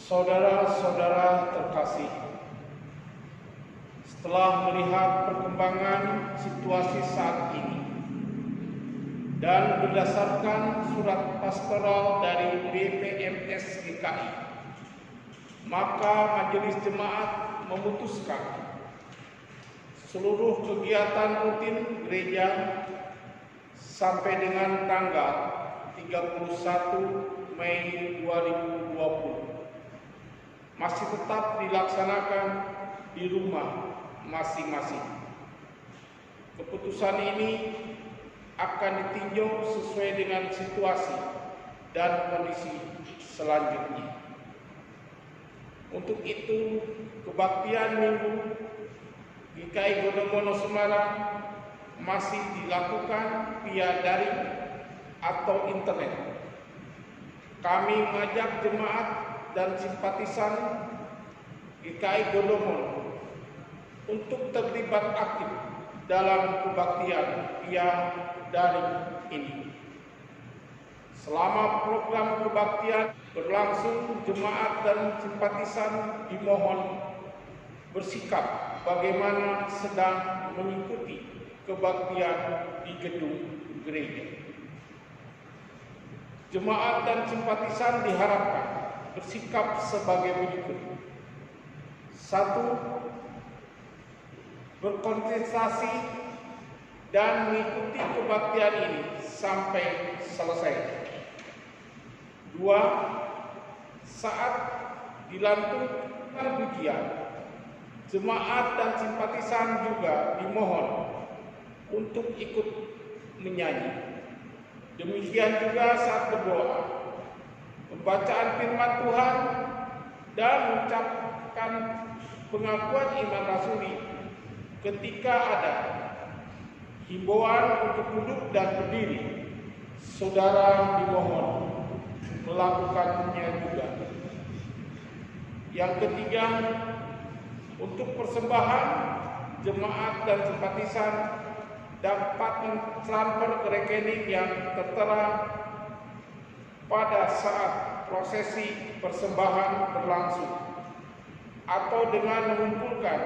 Saudara-saudara terkasih, setelah melihat perkembangan situasi saat ini dan berdasarkan surat pastoral dari BPMS GKI, maka Majelis Jemaat memutuskan seluruh kegiatan rutin gereja sampai dengan tanggal 31 Mei 2020 masih tetap dilaksanakan di rumah masing-masing. Keputusan ini akan ditinjau sesuai dengan situasi dan kondisi selanjutnya. Untuk itu, kebaktian Minggu GKI Godomono Semarang masih dilakukan via daring atau internet. Kami mengajak jemaat dan simpatisan GKI Godomono untuk terlibat aktif dalam kebaktian via daring ini. Selama program kebaktian berlangsung, jemaat dan simpatisan dimohon bersikap bagaimana sedang mengikuti kebaktian di gedung gereja. Jemaat dan simpatisan diharapkan bersikap sebagai berikut. 1. Berkonsentrasi dan mengikuti kebaktian ini sampai selesai. 2. Saat dilantunkan pujian, jemaat dan simpatisan juga dimohon untuk ikut menyanyi. Demikian juga saat berdoa, pembacaan firman Tuhan, dan mengucapkan pengakuan iman rasuli. Ketika ada himbauan untuk duduk dan berdiri, saudara dimohon melakukannya juga. Yang ketiga, untuk persembahan, jemaat dan simpatisan dapat mentransfer ke rekening yang tertera pada saat prosesi persembahan berlangsung, atau dengan mengumpulkan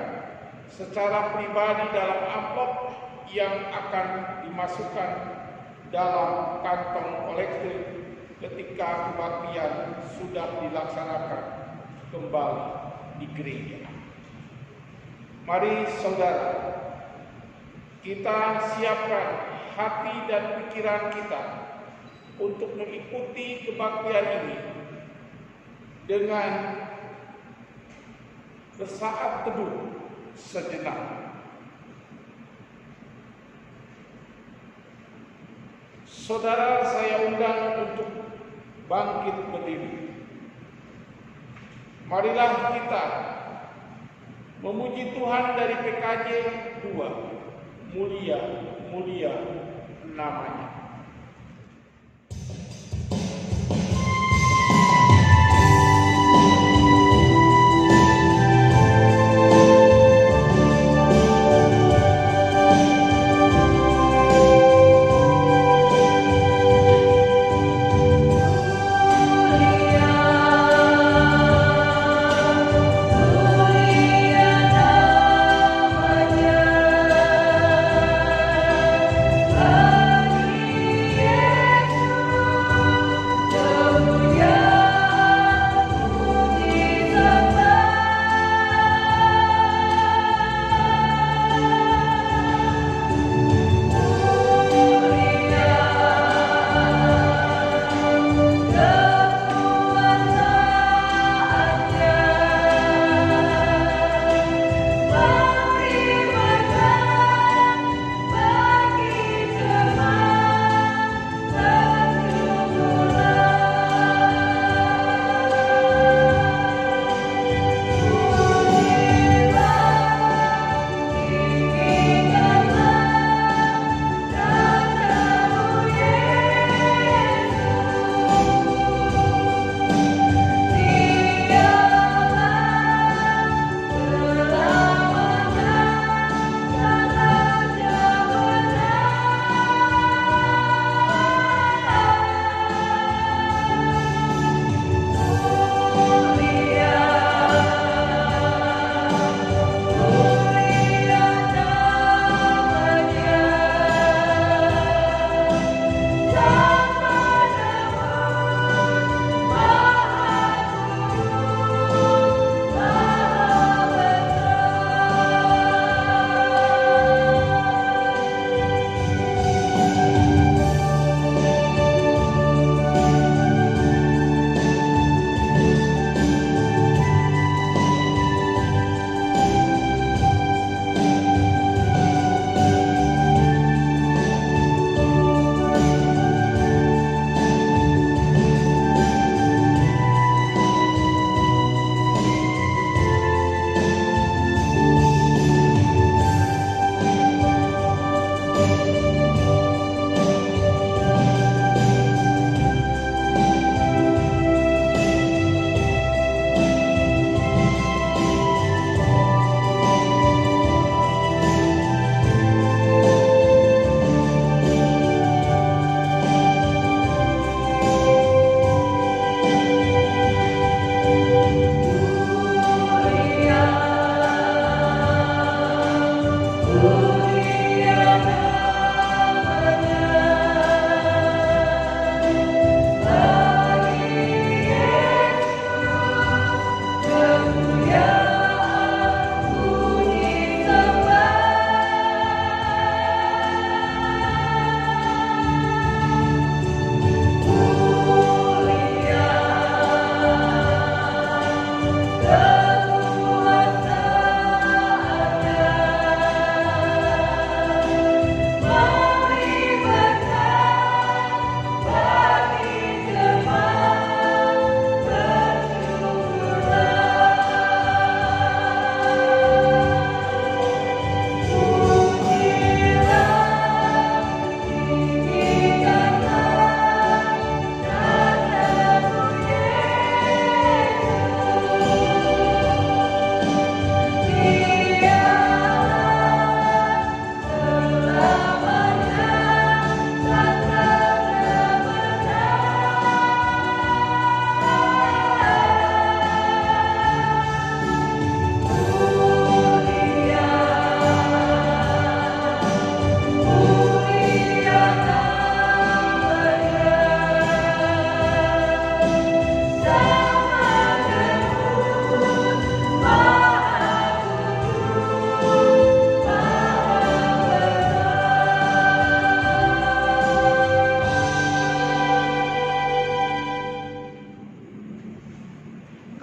secara pribadi dalam amplop yang akan dimasukkan dalam kantong kolektif ketika kebaktian sudah dilaksanakan kembali di gereja. Mari saudara, kita siapkan hati dan pikiran kita untuk mengikuti kebaktian ini dengan bersaat teduh sejenak. Saudara, saya undang untuk bangkit berdiri. Marilah kita memuji Tuhan dari PKJ 2, mulia, mulia namanya.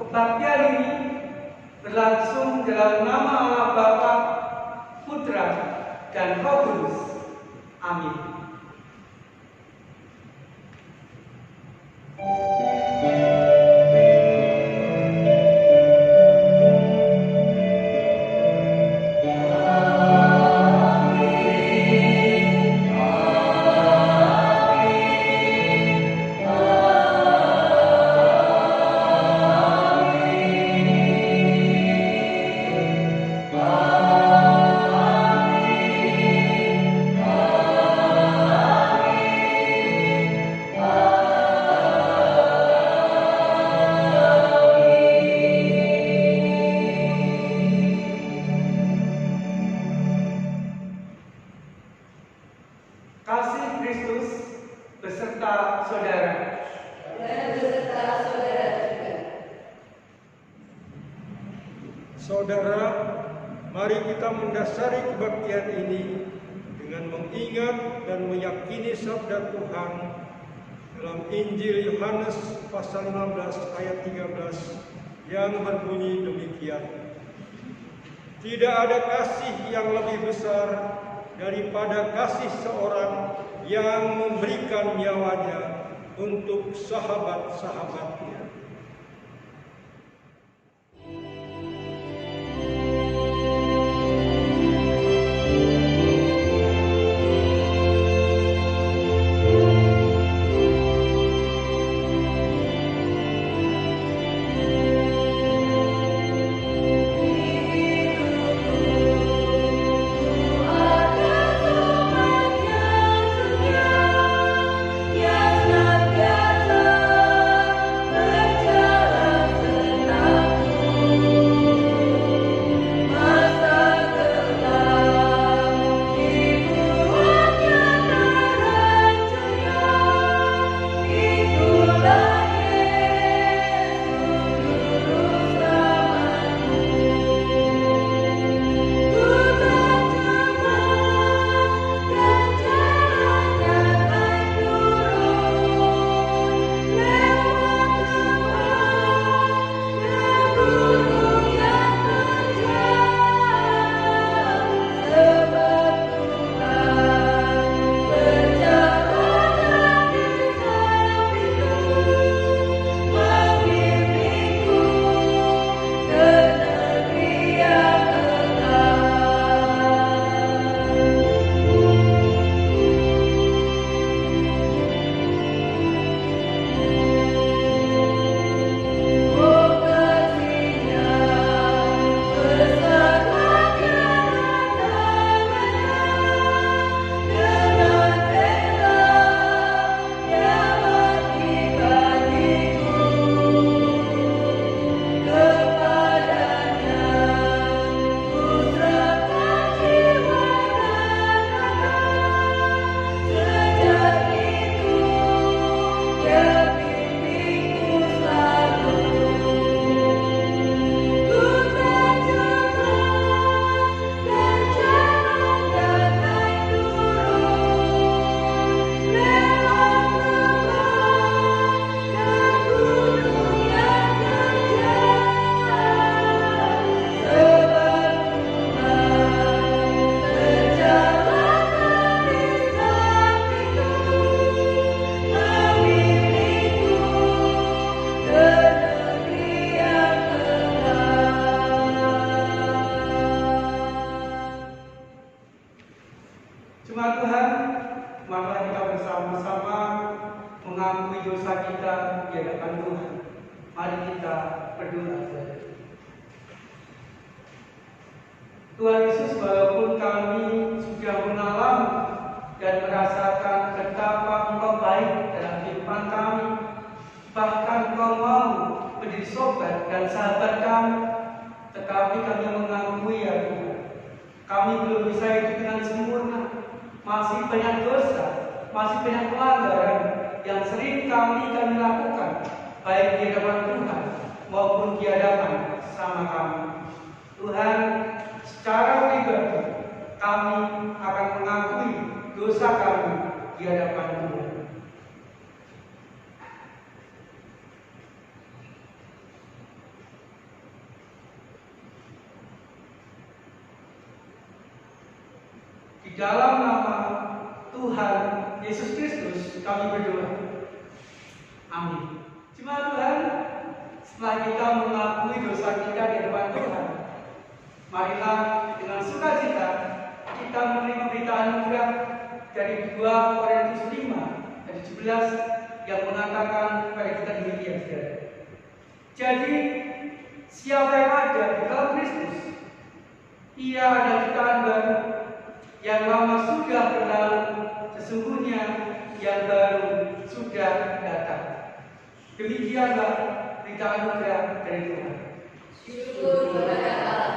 Kebaktian ini berlangsung dalam nama Allah Bapa, Putra, dan Roh Kudus. Amin. Kasih Kristus beserta saudara. Dan beserta saudara juga. Saudara, mari kita mendasari kebaktian ini dengan mengingat dan meyakini sabda Tuhan dalam Injil Yohanes pasal 15 ayat 13 yang berbunyi demikian. Tidak ada kasih yang lebih besar daripada kasih seorang yang memberikan nyawanya untuk sahabat-sahabatnya. Jemaat Tuhan, marilah kita bersama-sama mengakui dosa kita di hadapan Tuhan. Mari kita berdoa. Tuhan Yesus, walaupun kami sudah mengalami dan merasakan betapa Engkau baik dalam kehidupan kami, bahkan Engkau mau menjadi sobat dan sahabat kami, tetapi kami mengakui ya Tuhan, kami belum bisa hidup dengan sempurna. Masih banyak dosa, masih banyak pelanggaran yang sering kami lakukan, baik di hadapan Tuhan maupun di hadapan sama kami. Tuhan, secara pribadi kami akan mengakui dosa kami di hadapan Tuhan. dalam nama Tuhan Yesus Kristus kami berdoa. Amin. Jemaat Tuhan, setelah kita mengakui dosa kita di depan Tuhan, marilah dengan sukacita kita menerima berita anugerah dari 2 Korintus 5 ayat 17 yang mengatakan kepada kita demikian, saudara. Jadi siapa yang ada di dalam Kristus, ia ada ciptaan baru, yang lama sudah berlalu, sesungguhnya yang baru sudah datang. Demikianlah berita anugerah dari Tuhan. Syukur kepada Allah.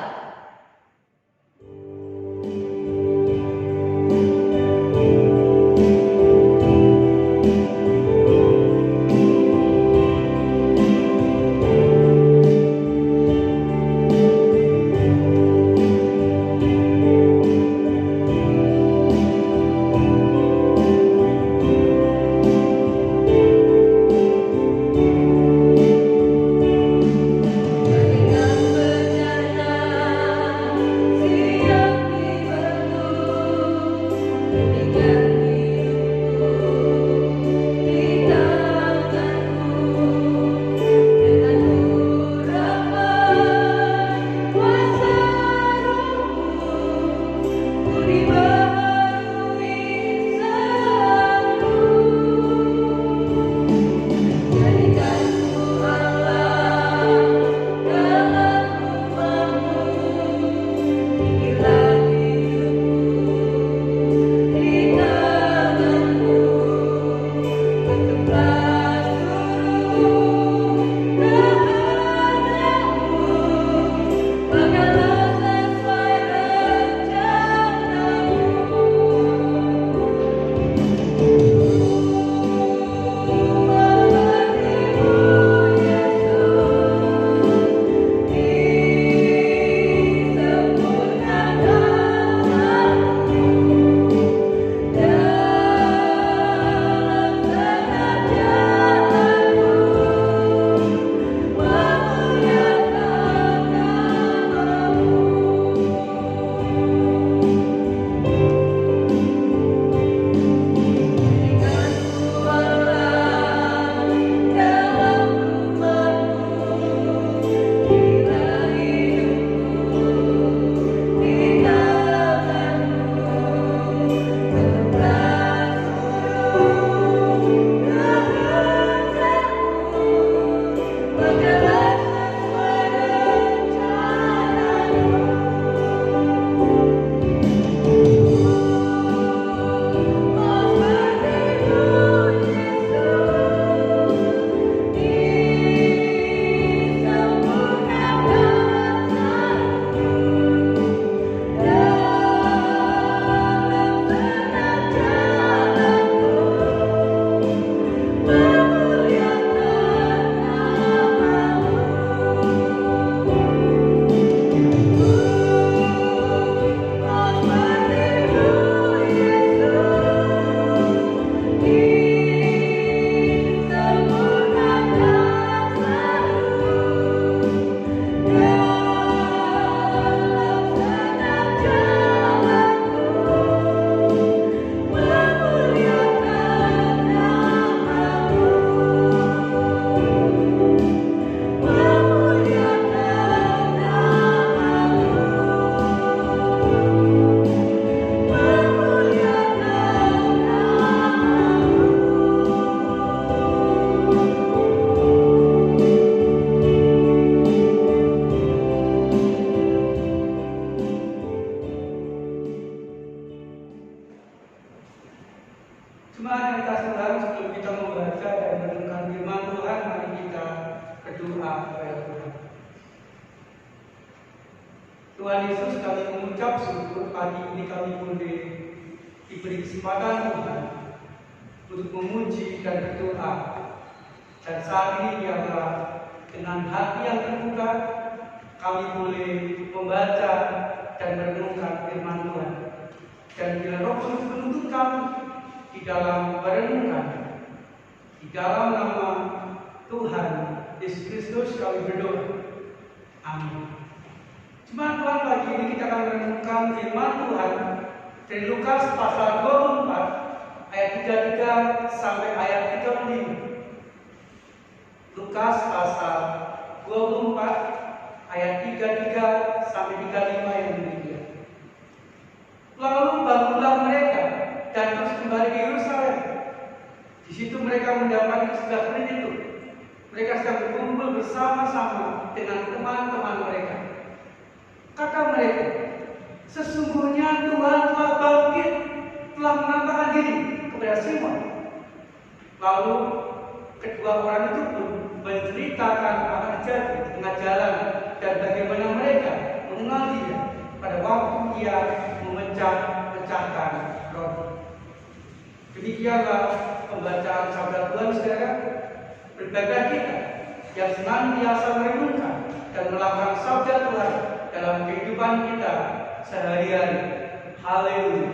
Jemaat yang dikasih Tuhan, sebelum kita membaca dan merenungkan firman Tuhan, mari kita berdoa kepada Tuhan. Tuhan Yesus, kami mengucap syukur pagi ini kami boleh diberi kesempatan Tuhan untuk memuji dan berdoa. Dan saat ini biarlah dengan hati yang terbuka kami boleh membaca dan merenungkan firman Tuhan. Dan bila Roh Kudus menuntun kami di dalam merenungkan, di dalam nama Tuhan Yesus Kristus kami berdoa. Amin. Jemaat Tuhan, pagi ini kita akan merenungkan firman Tuhan Dari Lukas pasal 24 ayat 33 sampai ayat 35. Lukas pasal 24 ayat 33 sampai 35 yang demikian. Lalu bangunlah mereka dan terus kembali ke Yerusalem. Di situ mereka mendapati sebelah itu. Mereka sedang berkumpul bersama-sama dengan teman-teman mereka. Kata mereka, sesungguhnya Tuhan telah bangkit, telah menampakkan diri kepada Simon. Lalu kedua orang itu pun menceritakan apa yang terjadi di tengah jalan dan bagaimana mereka mengenal dia pada waktu dia memecah-pecahkan roti. Demikianlah pembacaan sabda Tuhan, saudara. Berbahagia kita yang senantiasa merenungkan dan melakukan sabda Tuhan dalam kehidupan kita sehari-hari. Haleluya.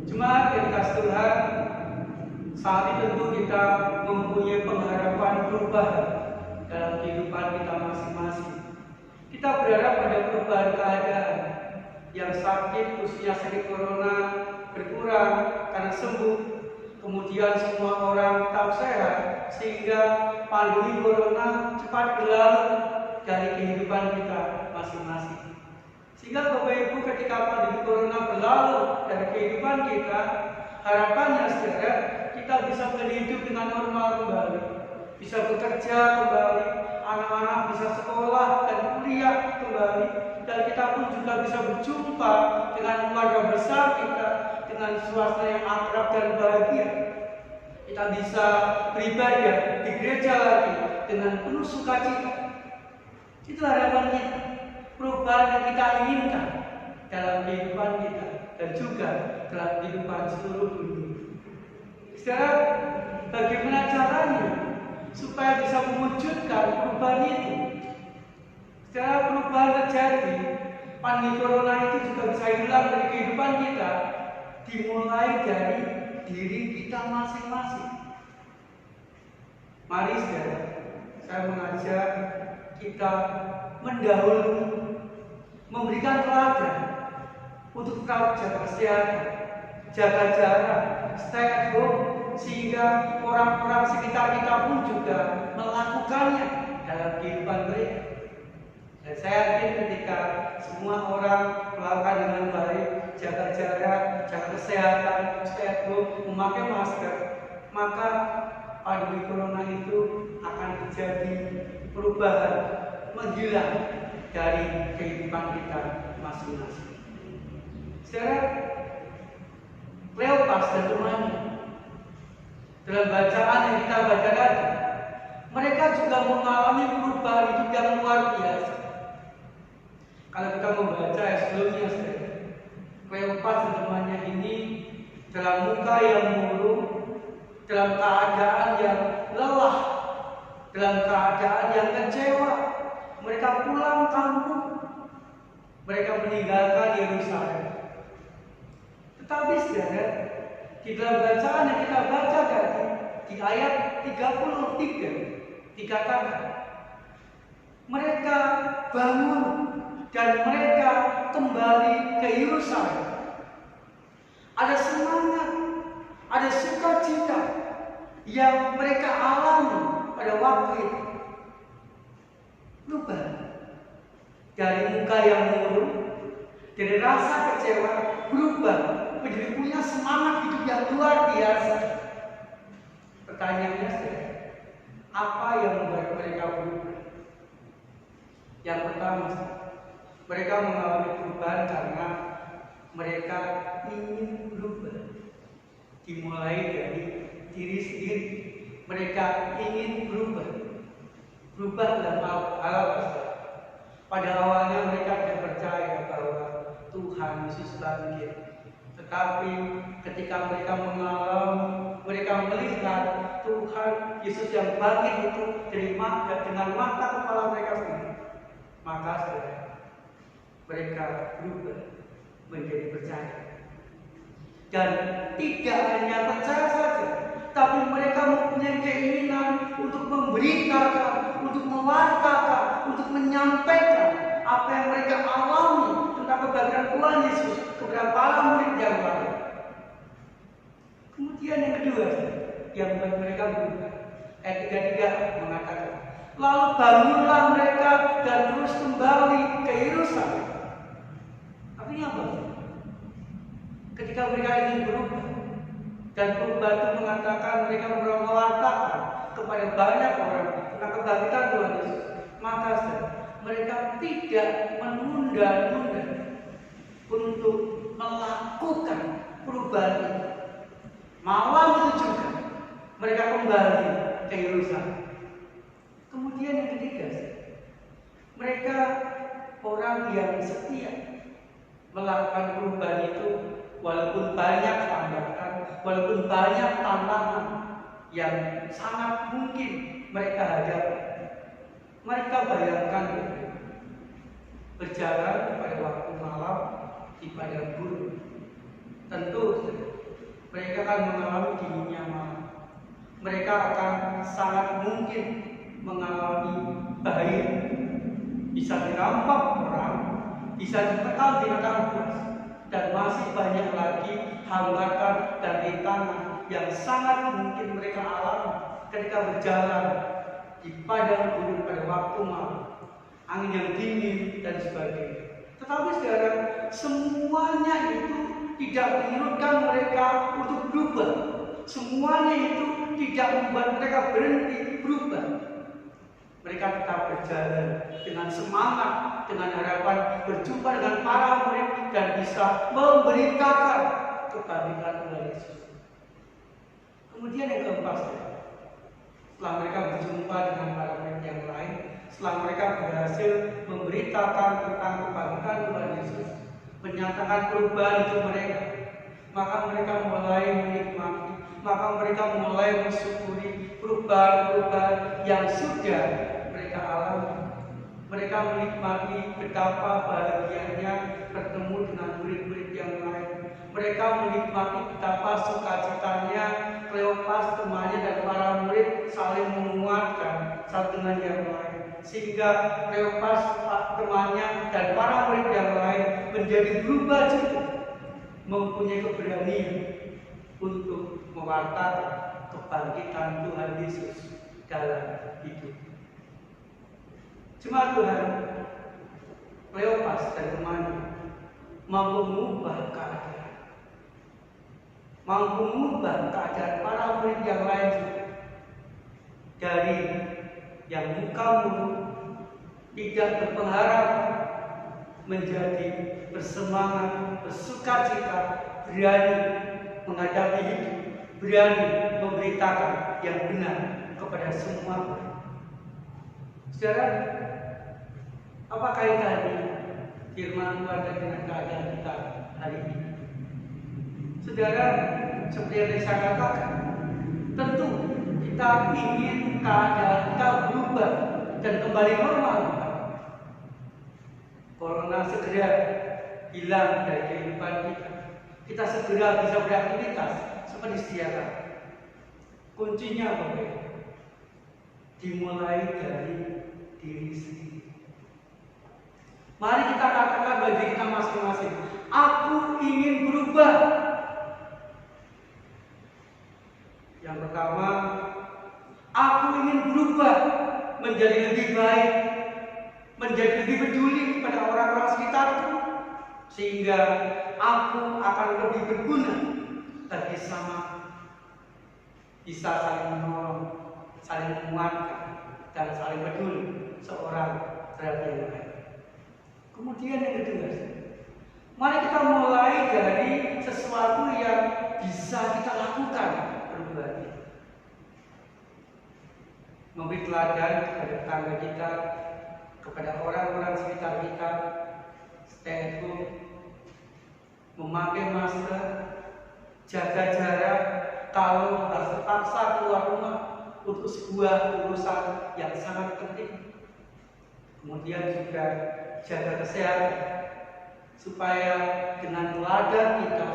Jemaat yang dikasihi Tuhan, saat ini tentu kita mempunyai pengharapan perubahan dalam kehidupan kita masing-masing. Kita berharap pada perubahan keadaan. Yang sakit, khususnya sakit corona, berkurang karena sembuh. Kemudian semua orang tetap sehat sehingga pandemi corona cepat berlalu dari kehidupan kita masing-masing. Sehingga Bapak Ibu, ketika pandemi corona berlalu dari kehidupan kita, harapannya saudara, kita bisa hidup dengan normal kembali, bisa bekerja kembali, anak-anak bisa sekolah dan kuliah kembali, dan kita pun juga bisa berjumpa dengan keluarga besar kita dengan suasana yang akrab dan bahagia. Kita bisa beribadah di gereja lagi dengan penuh sukacita. Itu harapan kita. Perubahan yang kita inginkan dalam kehidupan kita dan juga dalam kehidupan seluruh dunia. Sekarang, bagaimana caranya supaya bisa mewujudkan perubahan itu? Setelah perubahan terjadi, pandemi corona itu juga bisa hilang dari kehidupan kita, dimulai dari diri kita masing-masing. Mari saudara, saya mengajak kita mendahului, memberikan teladan untuk tetap jaga kesehatan, jaga jarak, stay at home, sehingga orang-orang sekitar kita pun juga melakukannya dalam kehidupan mereka. Dan saya yakin ketika semua orang melakukan dengan baik, jaga jarak, jaga kesehatan, stay at home, memakai masker, maka pandemi corona itu akan terjadi perubahan, menghilang dari kehidupan kita masing-masing. Saudara, Kleopas dan temannya dalam bacaan yang kita baca tadi, mereka juga mengalami perubahan hidup yang luar biasa. Kalau kita membaca sebelumnya, Kleopas dan temannya ini dalam muka yang murung, dalam keadaan yang lelah, dalam keadaan yang kecewa, mereka pulang kampung, mereka meninggalkan Yerusalem. Tetapi saudara, di dalam bacaan yang kita baca tadi, di ayat 33 dikatakan, mereka bangun dan mereka kembali ke Yerusalem. Ada semangat, ada sukacita yang mereka alami pada waktu itu. Berubah dari muka yang murung, dari rasa kecewa, berubah menjadi punya semangat hidup yang luar biasa. Pertanyaannya, apa yang membuat mereka berubah? Yang pertama, mereka mengalami perubahan karena mereka ingin berubah. Dimulai dari diri sendiri. mereka ingin berubah. Berubah dalam hal pada awalnya mereka tidak percaya bahwa Tuhan Yesus bangkit. Tetapi ketika mereka mengalami, mereka melihat Tuhan Yesus yang bangkit itu dengan mata kepala mereka sendiri, maka mereka berubah menjadi percaya. Dan tidak hanya percaya saja, tapi mereka mempunyai keinginan untuk memberitakan, untuk mewartakan, untuk menyampaikan apa yang mereka alami tentang kebangkitan Tuhan Yesus kepada para murid yang lain. Kemudian yang kedua yang membuat mereka berubah, ayat 33 mengatakan, lalu bangunlah mereka dan terus kembali ke Yerusalem. Artinya apa? Ketika mereka ingin berubah, dan perubahan itu mengatakan mereka mewartakan kepada banyak orang tentang kebangkitan Tuhan Yesus, maka mereka tidak menunda-nunda untuk melakukan perubahan itu. Malam itu juga mereka kembali ke Yerusalem. Kemudian yang ketiga, mereka orang yang setia melakukan perubahan itu, walaupun banyak hambatan, walaupun banyak tantangan yang sangat mungkin mereka hadapi. Mereka bayangkan berjalan pada waktu malam di padang gurun. Tentu mereka akan mengalami dinginnya malam. Mereka akan sangat mungkin mengalami bahaya. Bisa dirampak orang, bisa ditekan binatang buas, dan masih banyak lagi hambatan dan rintangan yang sangat mungkin mereka alami ketika berjalan di padang gurun pada waktu malam, angin yang dingin dan sebagainya. Tetapi sekarang semuanya itu tidak menyurutkan mereka untuk berubah. Semuanya itu tidak membuat mereka berhenti berubah. Mereka tetap berjalan dengan semangat, dengan harapan berjumpa dengan para murid dan bisa memberitakan kebangkitan Tuhan Yesus. Kemudian yang keempat, setelah mereka berjumpa dengan para murid yang lain, setelah mereka berhasil memberitakan tentang kebangkitan Tuhan Yesus, menyatakan perubahan itu mereka, maka mereka mulai menikmati, maka mereka mulai mensyukuri perubahan-perubahan yang sudah mereka alami. Mereka menikmati betapa bahagianya bertemu dengan murid-murid yang lain. Mereka menikmati betapa sukacitanya Kleopas, temannya, dan para murid saling menguatkan satu dengan yang lain. Sehingga Kleopas, temannya, dan para murid yang lain menjadi berubah juga, mempunyai keberanian untuk mewartakan kebangkitan Tuhan Yesus dalam hidup. Jemaat Tuhan, Kleopas dan temannya mampu mengubah keadaan, mampu mengubah keadaan para murid yang lain juga. Dari yang muka murung, tidak berpengharap, menjadi bersemangat, bersukacita, berani menghadapi hidup, berani memberitakan yang benar kepada semua orang. Saudara, apa kaitannya firman Tuhan dengan keadaan kita hari ini? Saudara, seperti yang saya katakan, tentu kita ingin keadaan kita berubah dan kembali normal. Corona segera hilang dari kehidupan kita. Kita segera bisa beraktivitas seperti sedia kala. Kuncinya apa? Dimulai dari diri sendiri. Mari kita katakan bagi kita masing-masing, aku ingin berubah. Yang pertama, aku ingin berubah menjadi lebih baik, menjadi lebih peduli kepada orang-orang sekitarku, sehingga aku akan lebih berguna bagi sama, bisa saling menolong, saling menguatkan, dan saling peduli seorang terhadap yang lain. Kemudian yang kedua, mari kita mulai dari sesuatu yang bisa kita lakukan perubahan. memberi teladan kepada tetangga kita, kepada orang-orang sekitar kita, stay at home, memakai masker, jaga jarak kalau harus terpaksa keluar rumah untuk sebuah urusan yang sangat penting. Kemudian juga jaga kesehatan supaya dengan teladan kita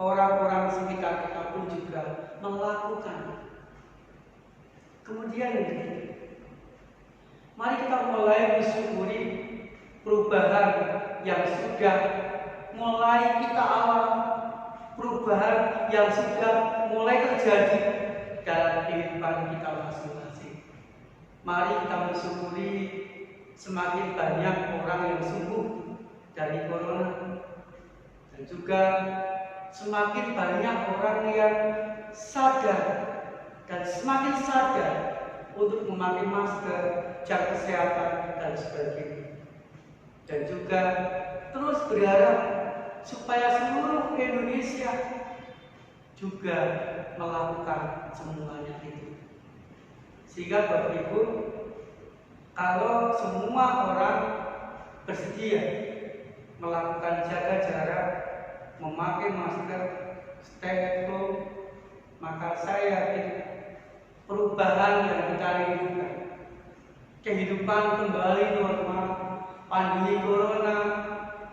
orang-orang sekitar kita pun juga melakukan. Kemudian mari kita mulai mensyukuri perubahan yang sudah mulai kita alami, perubahan yang sudah mulai terjadi dalam kehidupan kita masing-masing. Mari kita mensyukuri semakin banyak orang yang sembuh dari corona, dan juga semakin banyak orang yang sadar dan semakin sadar untuk memakai masker, jaga kesehatan, dan sebagainya. Dan juga terus berharap supaya seluruh Indonesia juga melakukan semuanya itu. Sehingga Bapak Ibu, kalau semua orang bersedia melakukan jaga jarak, memakai masker, stay at home, maka saya yakin perubahan yang kita rindukan, kehidupan kembali normal, pandemi corona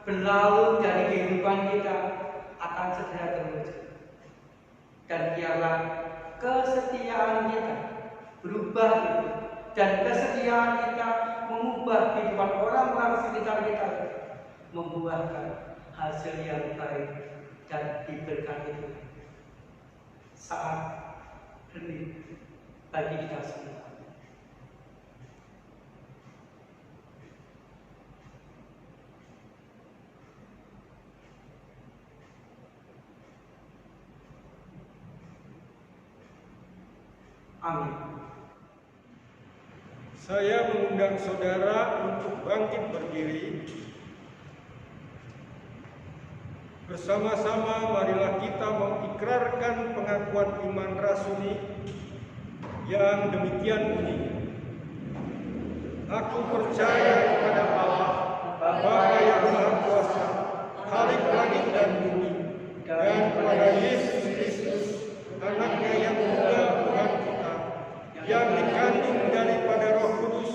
berlalu dari kehidupan kita akan segera terwujud. Dan biarlah kesetiaan kita berubah itu, dan kesetiaan kita mengubah kehidupan orang-orang sekitar kita, membuahkan hasil yang baik dan diberkati saat ini bagi kita semua. Amin. Saya mengundang saudara untuk bangkit berdiri. Bersama-sama marilah kita mengikrarkan pengakuan iman rasuli yang demikian bunyi. Aku percaya kepada Allah, Bapa yang Maha Kuasa, Khalik langit dan bumi, dan kepada Yesus Kristus, Anaknya yang tunggal Tuhan kita, yang dikandung daripada Roh Kudus,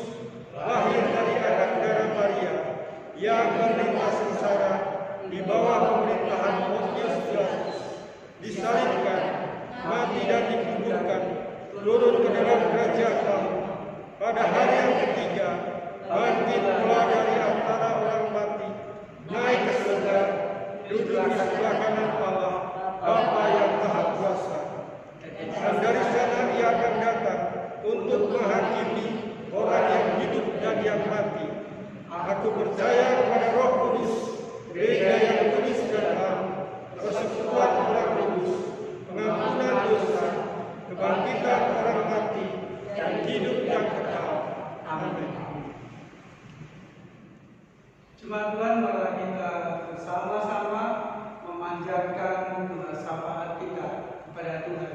lahir dari anak darah Maria, yang menderita sengsara di bawah pemerintahan Pontius Pilatus, disalibkan, mati dan dikuburkan, turun ke dalam kerajaan Allah, pada hari yang ketiga bangkit pula dari antara orang mati, naik ke surga, duduk di sebelah kanan Allah, Bapa yang Maha Kuasa. Dan dari sana Ia akan datang untuk menghakimi orang yang hidup dan yang mati. Aku percaya kepada Roh Kudus, Gereja yang kudus dan am, persekutuan orang kudus, pengampunan dosa, kebangkitan orang mati, dan hidup yang kekal. Amin. Jemaat Tuhan, marilah kita bersama-sama memanjatkan doa syafaat kita kepada Tuhan.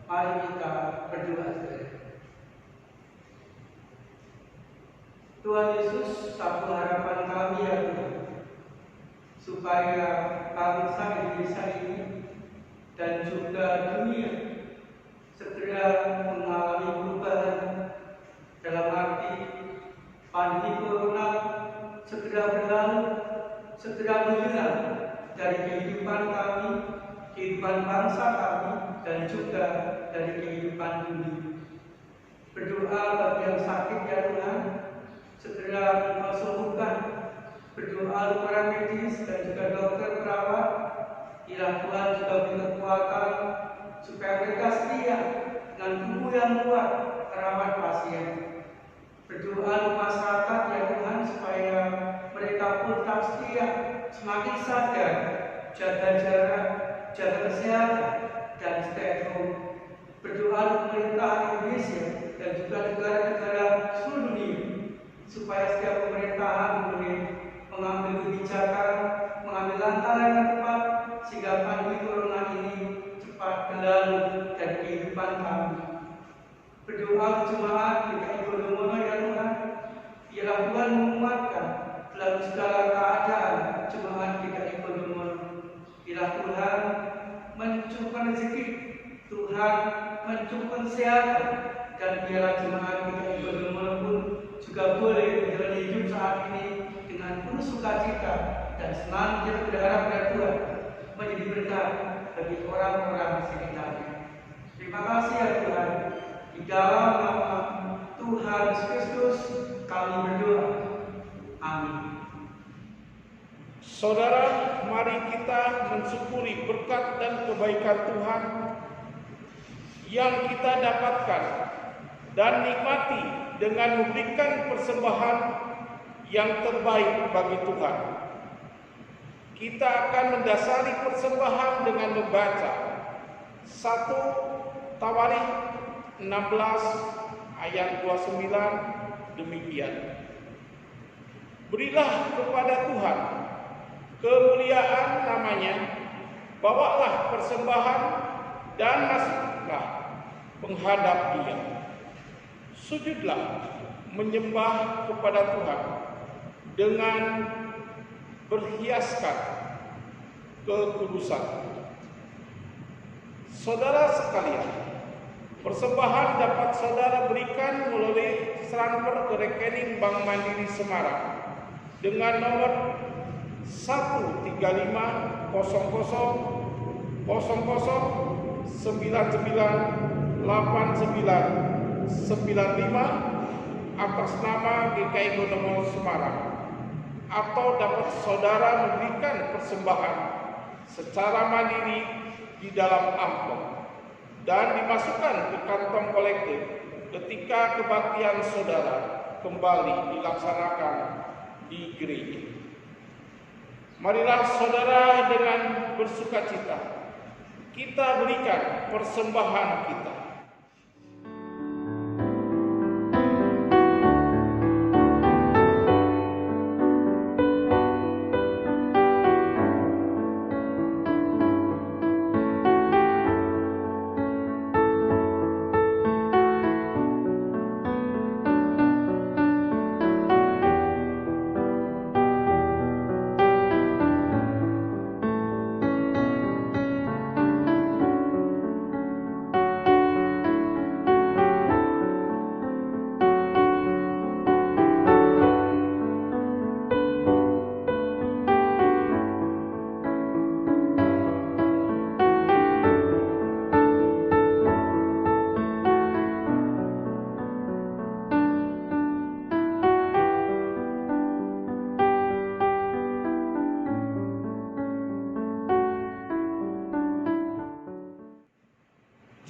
Mari kita berdoa saudara. Tuhan Yesus, satu harapan kami ya Tuhan, supaya bangsa Indonesia ini dan juga dunia segera mengalami perubahan, dalam arti pandemi corona segera berlalu, segera menghilang dari kehidupan kami, kehidupan bangsa kami, dan juga dari kehidupan dunia. Berdoa bagi yang sakit ya Tuhan, segera Engkau sembuhkan. Berdoa untuk para medis dan juga dokter perawat, kiranya Tuhan juga beri kekuatan supaya mereka setia dengan tubuh yang kuat merawat pasien. Berdoa untuk masyarakat ya Tuhan, supaya mereka pun tetap setia, semakin sadar, jaga jarak, jaga kesehatan, dan stay at home. Berdoa untuk pemerintah Indonesia dan juga negara-negara seluruh dunia, supaya setiap pemerintahan boleh mengambil kebijakan, mengambil langkah yang tepat, sehingga pandemi corona ini cepat berlalu dari kehidupan kami. Berdoa jemaat GKI Gondomono ya Tuhan, biarlah Tuhan menguatkan dalam segala keadaan jemaat GKI Gondomono. Biarlah Tuhan mencukupkan rezeki, Tuhan mencukupkan kesehatan, dan biarlah jemaat GKI Gondomono pun juga boleh menjalani hidup saat ini dengan penuh sukacita dan senang kita berharap pada Tuhan menjadi berkat bagi orang-orang sekitarnya. Terima kasih ya Tuhan. Di dalam nama Tuhan Yesus Kristus kami berdoa. Amin. Saudara, mari kita mensyukuri berkat dan kebaikan Tuhan yang kita dapatkan dan nikmati dengan memberikan persembahan yang terbaik bagi Tuhan. Kita akan mendasari persembahan dengan membaca 1 Tawarikh 16 ayat 29 demikian. Berilah kepada Tuhan kemuliaan namanya, bawalah persembahan dan masuklah menghadap Dia. Sujudlah menyembah kepada Tuhan dengan berhiaskan kekudusan. Saudara sekalian, persembahan dapat saudara berikan melalui transfer ke rekening Bank Mandiri Semarang dengan nomor 13500998995 atas nama GKI Gondomono Semarang, atau dapat saudara memberikan persembahan secara mandiri di dalam amplop dan dimasukkan ke kantong kolektif ketika kebaktian saudara kembali dilaksanakan di gereja. Marilah saudara dengan bersukacita kita berikan persembahan kita.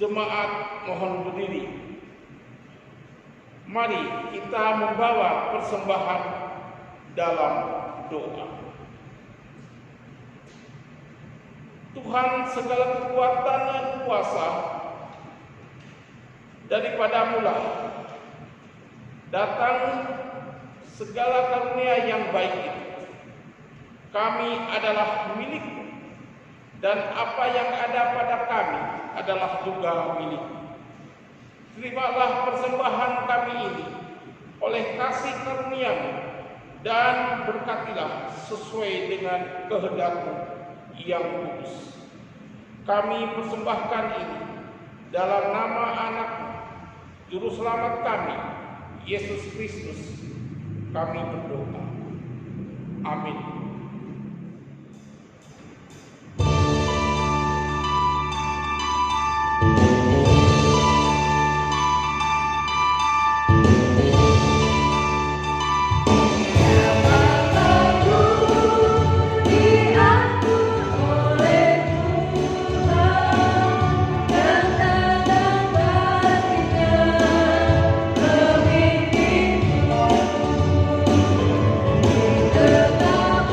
Jemaat mohon berdiri. Mari kita membawa persembahan dalam doa. Tuhan, segala kekuatan dan kuasa daripadamu lah datang segala karunia yang baik itu. Kami adalah milik-Mu, dan apa yang ada pada kami adalah juga milik-Mu. Terimalah persembahan kami ini oleh kasih karunia-Mu, dan berkatilah sesuai dengan kehendak-Mu yang kudus. Kami persembahkan ini dalam nama Anak Juru Selamat kami, Yesus Kristus. Kami berdoa. Amin. Tetap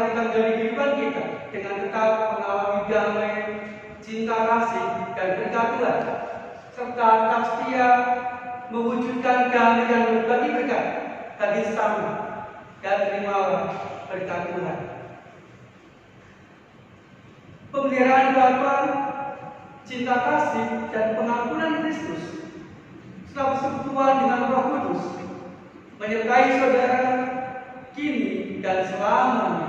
menyertakan dari kehidupan kita dengan tetap mengalami damai, cinta kasih, dan berkat Tuhan, serta tetap setia mewujudkan damai yang berbagi berkat bagi sesama dan terimalah berkat Tuhan. Pemeliharaan Bapa, cinta kasih, dan pengampunan Kristus setelah persekutuan dengan Roh Kudus menyertai saudara kini dan selamanya.